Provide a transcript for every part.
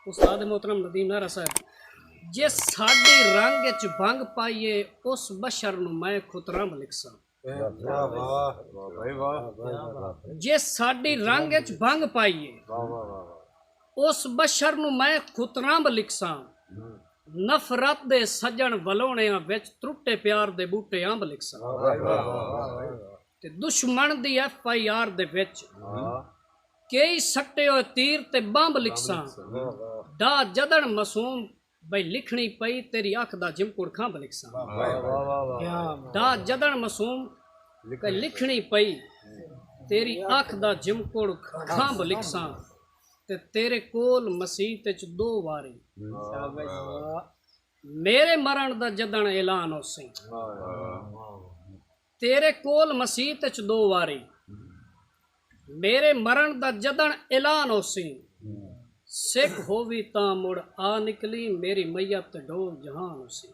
उस्ताद मोहतरम नदीम नारा साहब जे साडी रंग च भंग पाइए उस बशर नु मैं खुतरम लिखसा जे साडी रंग च भंग पाइए उस बशर नु मैं खुतरम लिखसा नफरत दे सजन वलोणियां विच त्रुटे प्यार दे बूटे अंब लिखसा ते दुश्मन दी FIR दे विच कई सट्टे होए तीर ते बंब लिखसा डा जदन मासूम बई लिखनी पई तेरी अख दा जिमकुड़ खंभ लिखसा डा जदन मासूम बई लिखनी पई तेरी अख दा जिमकुड़ खंभ लिखसा ते तेरे कोल मसीत च 2 वारी मेरे मरण दा जदन ऐलान होसी तेरे कोल मसीत च 2 वारी मेरे मरण दा जदन ऐलान होसी सिख होवी तां मुड़ आ निकली मेरी मैयत डोल जहान होसी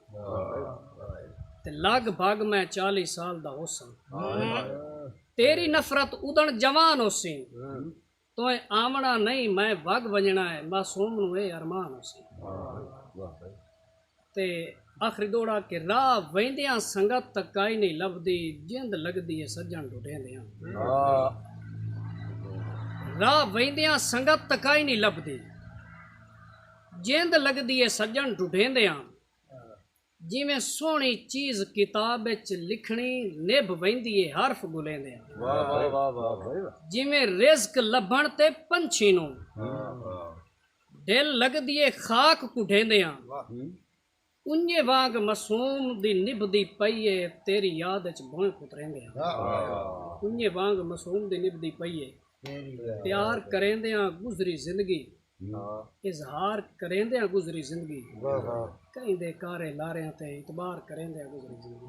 ते लगभग मैं 40 साल दा होसा तेरी नफरत उदन जवान होसी तोए आमना नहीं मैं वग वजना है मासूम नु ए अरमान होसी ते आखिरी दौड़ा के राह वेंदियां संगत तकाई नहीं लभदी जिंद लगदी है सज्जन ढूंढेंदियां राह वेंदियां संगत तकाई नहीं लभदी जिंद लगदी है सज्जन ढूंढेंदियां जिवें सोहनी चीज किताब विच लिखनी निभ वेंदी है हरफ गुलेंदियां जिवें रिज़्क लभण ते पंछी नूं दिल लगदी है खाक कुढेंदियां उन्जे वांग मासूम दी निभदी पई है तेरी याद च भोए कुतरेंदियां उन्जे वांग मासूम दी निभदी पई है प्यार करेंदियां गुजरी जिंदगी इजहार करेंदियां गुजरी जिंदगी कहीं दे कारे लारियां ते इतबार करेंदियां गुजरी जिंदगी